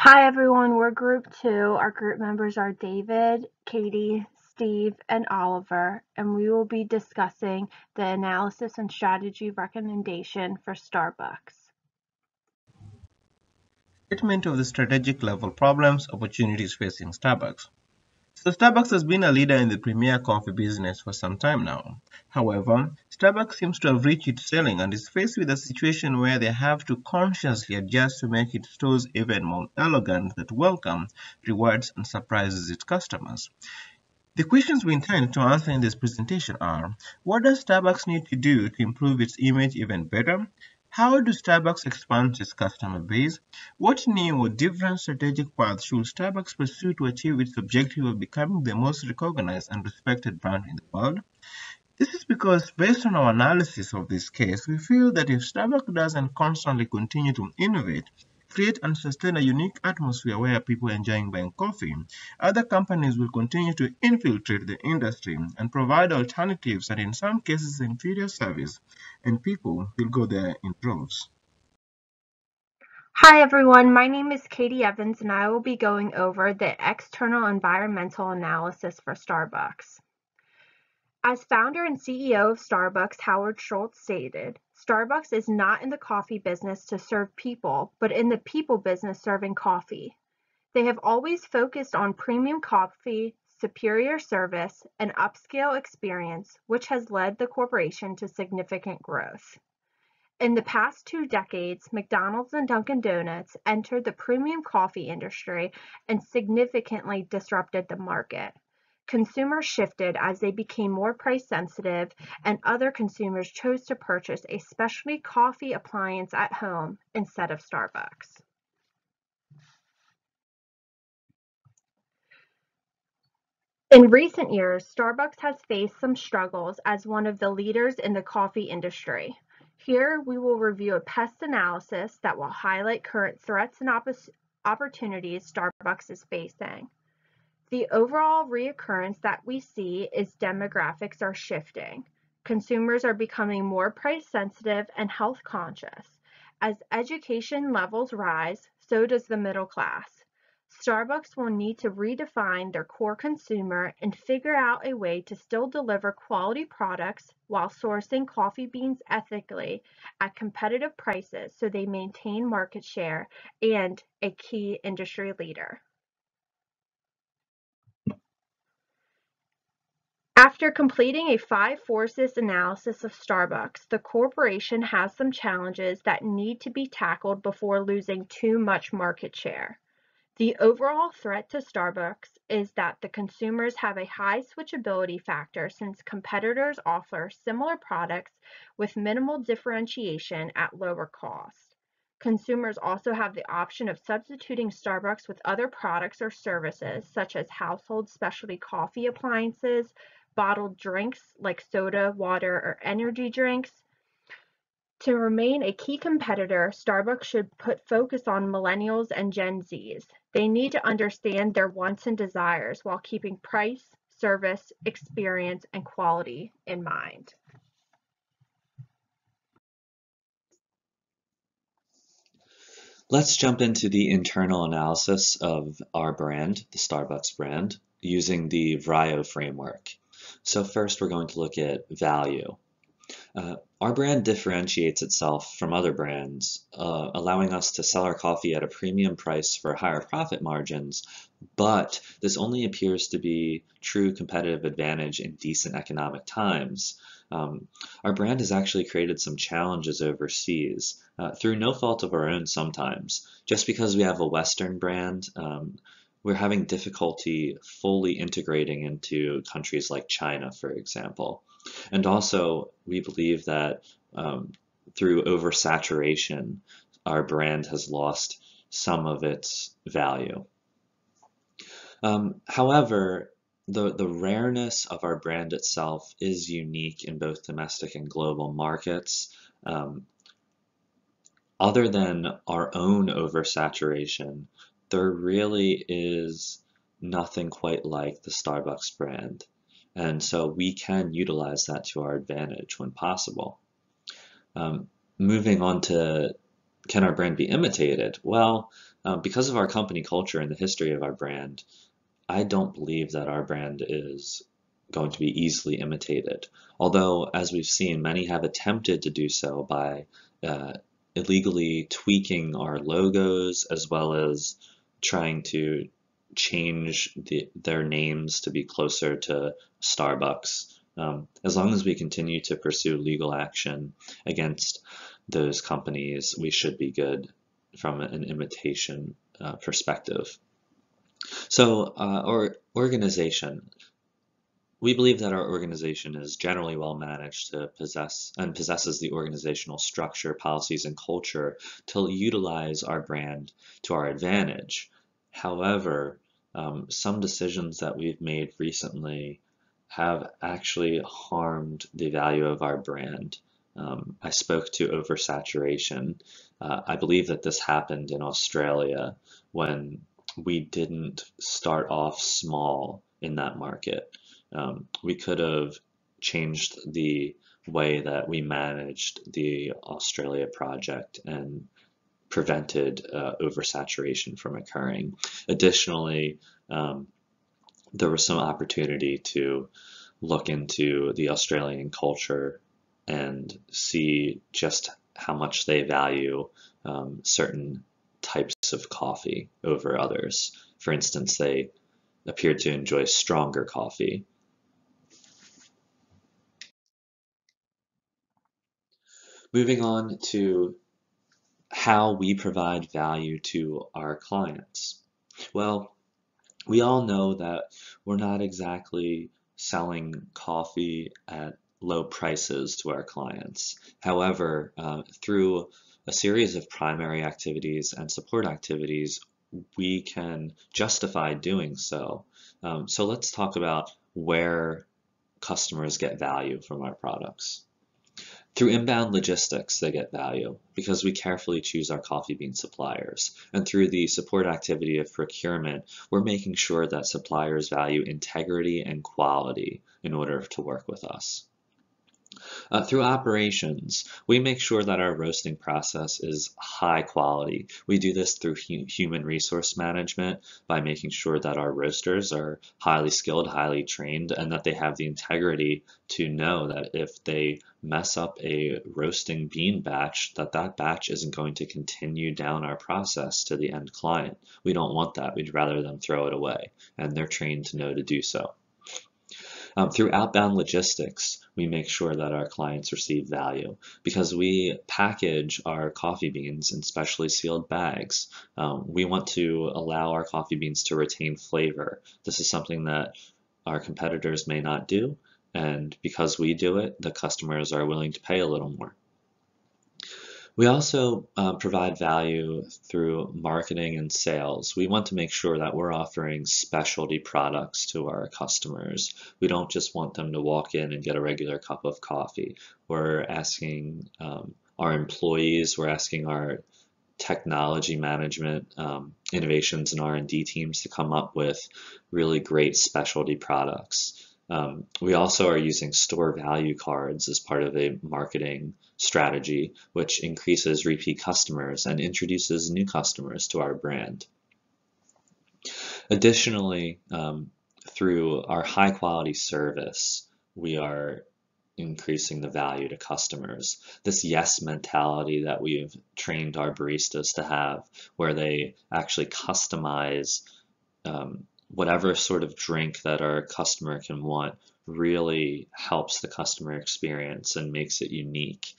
Hi everyone, we're group two. Our group members are David, Katie, Steve, and Oliver, and we will be discussing the analysis and strategy recommendation for Starbucks. Statement of the strategic level problems, opportunities facing Starbucks. So Starbucks has been a leader in the premier coffee business for some time now. However, Starbucks seems to have reached its ceiling and is faced with a situation where they have to consciously adjust to make its stores even more elegant that welcomes, rewards, and surprises its customers. The questions we intend to answer in this presentation are: what does Starbucks need to do to improve its image even better? How do Starbucks expand its customer base? What new or different strategic paths should Starbucks pursue to achieve its objective of becoming the most recognized and respected brand in the world? This is because, based on our analysis of this case, we feel that if Starbucks doesn't constantly continue to innovate, create and sustain a unique atmosphere where people enjoying buying coffee, other companies will continue to infiltrate the industry and provide alternatives and in some cases inferior service, and people will go there in droves. Hi everyone, my name is Katie Evans and I will be going over the external environmental analysis for Starbucks. As founder and CEO of Starbucks, Howard Schultz stated, Starbucks is not in the coffee business to serve people, but in the people business serving coffee. They have always focused on premium coffee, superior service, and upscale experience, which has led the corporation to significant growth. In the past 2 decades, McDonald's and Dunkin' Donuts entered the premium coffee industry and significantly disrupted the market. Consumers shifted as they became more price sensitive, and other consumers chose to purchase a specialty coffee appliance at home instead of Starbucks. In recent years, Starbucks has faced some struggles as one of the leaders in the coffee industry. Here, we will review a pest analysis that will highlight current threats and opportunities Starbucks is facing. The overall reoccurrence that we see is demographics are shifting. Consumers are becoming more price sensitive and health conscious. As education levels rise, so does the middle class. Starbucks will need to redefine their core consumer and figure out a way to still deliver quality products while sourcing coffee beans ethically at competitive prices so they maintain market share and a key industry leader. After completing a five forces analysis of Starbucks, the corporation has some challenges that need to be tackled before losing too much market share. The overall threat to Starbucks is that the consumers have a high switchability factor since competitors offer similar products with minimal differentiation at lower cost. Consumers also have the option of substituting Starbucks with other products or services such as household specialty coffee appliances, bottled drinks like soda, water, or energy drinks. To remain a key competitor, Starbucks should put focus on millennials and Gen Zs. They need to understand their wants and desires while keeping price, service, experience, and quality in mind. Let's jump into the internal analysis of our brand, the Starbucks brand, using the VRIO framework. So first we're going to look at value. Our brand differentiates itself from other brands, allowing us to sell our coffee at a premium price for higher profit margins, but this only appears to be true competitive advantage in decent economic times. Our brand has actually created some challenges overseas, through no fault of our own sometimes. Just because we have a Western brand, we're having difficulty fully integrating into countries like China, for example. And also, we believe that through oversaturation, our brand has lost some of its value. However, the rareness of our brand itself is unique in both domestic and global markets. Other than our own oversaturation, there really is nothing quite like the Starbucks brand. And so we can utilize that to our advantage when possible. Moving on to Can our brand be imitated? Well, because of our company culture and the history of our brand, I don't believe that our brand is going to be easily imitated. Although, as we've seen, many have attempted to do so by illegally tweaking our logos as well as trying to change their names to be closer to Starbucks. As long as we continue to pursue legal action against those companies, we should be good from an imitation perspective. So, our organization. We believe that our organization is generally well managed to possesses the organizational structure, policies, and culture to utilize our brand to our advantage. However, some decisions that we've made recently have actually harmed the value of our brand. I spoke to oversaturation. I believe that this happened in Australia when we didn't start off small in that market. We could have changed the way that we managed the Australia project and prevented oversaturation from occurring. Additionally, there was some opportunity to look into the Australian culture and see just how much they value certain types of coffee over others. For instance, they appeared to enjoy stronger coffee. Moving on to how we provide value to our clients. Well, we all know that we're not exactly selling coffee at low prices to our clients. However, through a series of primary activities and support activities, we can justify doing so. So let's talk about where customers get value from our products. Through inbound logistics, they get value because we carefully choose our coffee bean suppliers. And through the support activity of procurement, we're making sure that suppliers value integrity and quality in order to work with us. Through operations, we make sure that our roasting process is high quality. We do this through human resource management by making sure that our roasters are highly skilled, highly trained, and that they have the integrity to know that if they mess up a roasting bean batch, that batch isn't going to continue down our process to the end client. We don't want that. We'd rather them throw it away, and they're trained to know to do so. Through outbound logistics, we make sure that our clients receive value because we package our coffee beans in specially sealed bags. We want to allow our coffee beans to retain flavor. This is something that our competitors may not do, and because we do it, the customers are willing to pay a little more. We also provide value through marketing and sales. We want to make sure that we're offering specialty products to our customers. We don't just want them to walk in and get a regular cup of coffee. We're asking our employees, we're asking our technology management, innovations and R&D teams to come up with really great specialty products. We also are using store value cards as part of a marketing strategy, which increases repeat customers and introduces new customers to our brand. Additionally, through our high quality service, we are increasing the value to customers. This yes mentality that we've trained our baristas to have, where they actually customize whatever sort of drink that our customer can want, really helps the customer experience and makes it unique.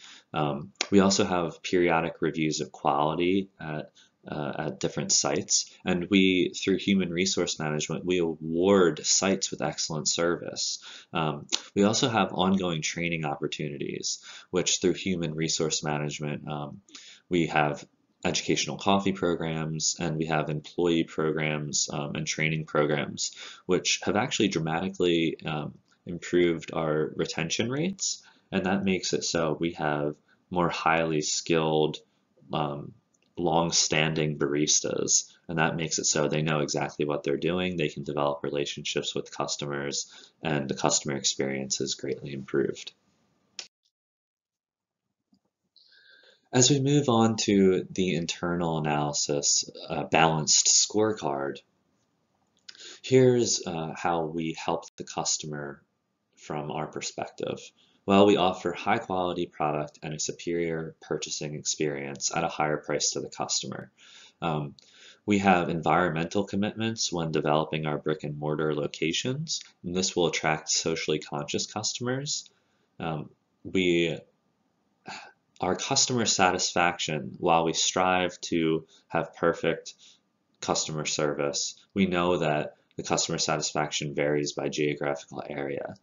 We also have periodic reviews of quality at different sites, and we, through human resource management, we award sites with excellent service. We also have ongoing training opportunities, which through human resource management, we have educational coffee programs, and we have employee programs and training programs, which have actually dramatically improved our retention rates, and that makes it so we have more highly skilled, long-standing baristas, and that makes it so they know exactly what they're doing, they can develop relationships with customers, and the customer experience is greatly improved. As we move on to the internal analysis, balanced scorecard, here's how we help the customer from our perspective. Well, we offer high quality product and a superior purchasing experience at a higher price to the customer. We have environmental commitments when developing our brick and mortar locations, and this will attract socially conscious customers. Our customer satisfaction, while we strive to have perfect customer service, we know that the customer satisfaction varies by geographical area.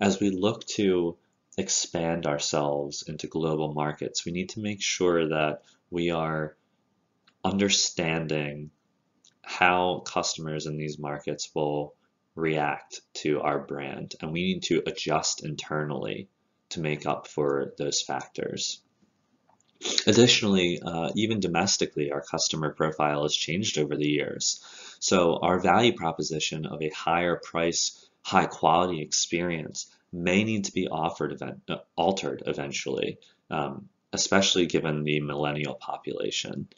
As we look to expand ourselves into global markets, we need to make sure that we are understanding how customers in these markets will react to our brand, and we need to adjust internally to make up for those factors. Additionally, even domestically, our customer profile has changed over the years. So our value proposition of a higher price, high quality experience may need to be altered eventually, especially given the millennial population.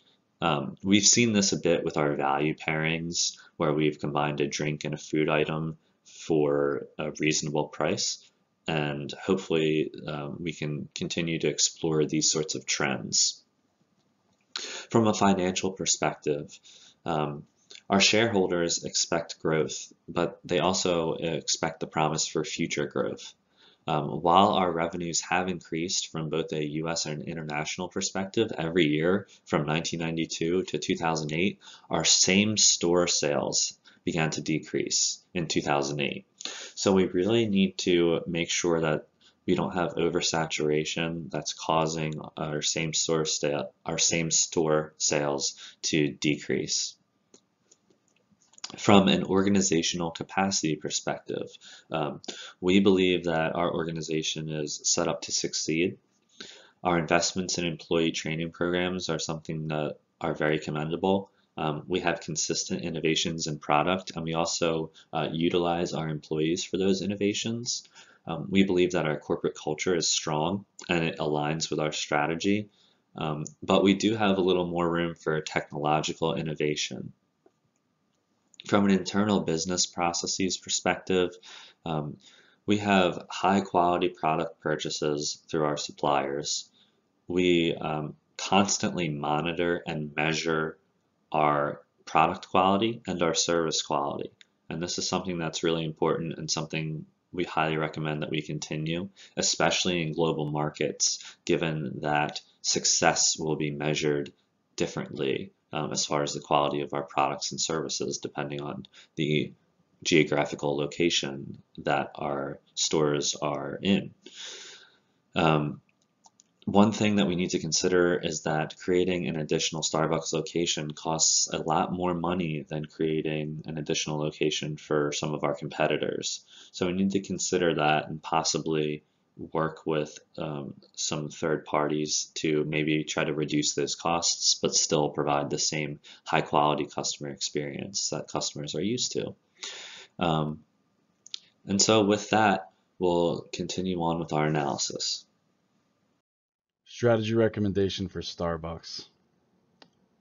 We've seen this a bit with our value pairings, where we've combined a drink and a food item for a reasonable price. And hopefully we can continue to explore these sorts of trends. From a financial perspective, our shareholders expect growth, but they also expect the promise for future growth. While our revenues have increased from both a US and international perspective every year from 1992 to 2008, our same store sales began to decrease in 2008. So we really need to make sure that we don't have oversaturation that's causing our same store sales to decrease. From an organizational capacity perspective, we believe that our organization is set up to succeed. Our investments in employee training programs are something that are very commendable. We have consistent innovations in product, and we also utilize our employees for those innovations. We believe that our corporate culture is strong and it aligns with our strategy, but we do have a little more room for technological innovation. From an internal business processes perspective, we have high quality product purchases through our suppliers. We constantly monitor and measure our product quality and our service quality. And this is something that's really important and something we highly recommend that we continue, especially in global markets, given that success will be measured differently as far as the quality of our products and services, depending on the geographical location that our stores are in. One thing that we need to consider is that creating an additional Starbucks location costs a lot more money than creating an additional location for some of our competitors. So we need to consider that and possibly work with some third parties to maybe try to reduce those costs, but still provide the same high quality customer experience that customers are used to. And so with that, we'll continue on with our analysis. Strategy recommendation for Starbucks.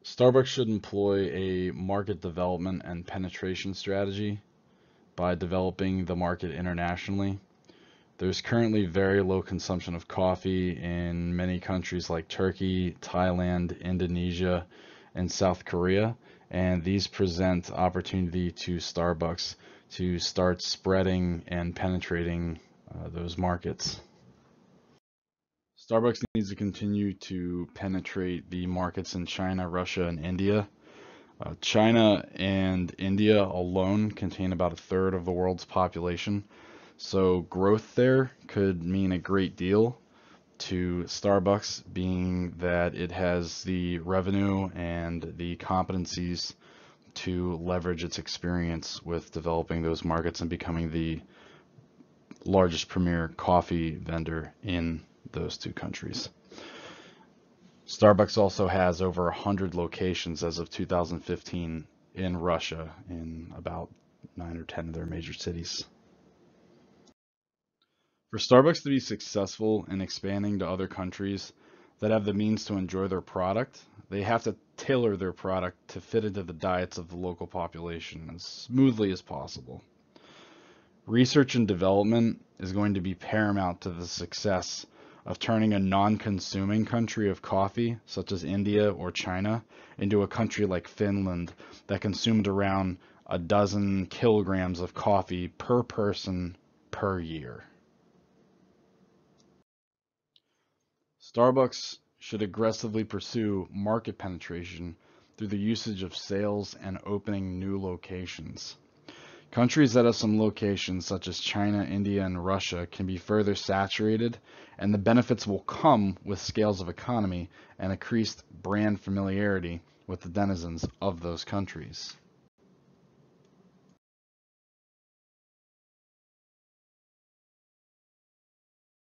Starbucks should employ a market development and penetration strategy by developing the market internationally. There's currently very low consumption of coffee in many countries like Turkey, Thailand, Indonesia, and South Korea, and these present opportunity to Starbucks to start spreading and penetrating those markets. Starbucks needs to continue to penetrate the markets in China, Russia, and India. China and India alone contain about a third of the world's population, so growth there could mean a great deal to Starbucks, being that it has the revenue and the competencies to leverage its experience with developing those markets and becoming the largest premier coffee vendor in those two countries. Starbucks also has over 100 locations as of 2015 in Russia, in about 9 or 10 of their major cities. For Starbucks to be successful in expanding to other countries, that have the means to enjoy their product, they have to tailor their product to fit into the diets of the local population as smoothly as possible. Research and development is going to be paramount to the success of turning a non-consuming country of coffee, such as India or China, into a country like Finland that consumed around 12 kilograms of coffee per person per year. Starbucks should aggressively pursue market penetration through the usage of sales and opening new locations. Countries that have some locations, such as China, India, and Russia, can be further saturated, and the benefits will come with scales of economy and increased brand familiarity with the denizens of those countries.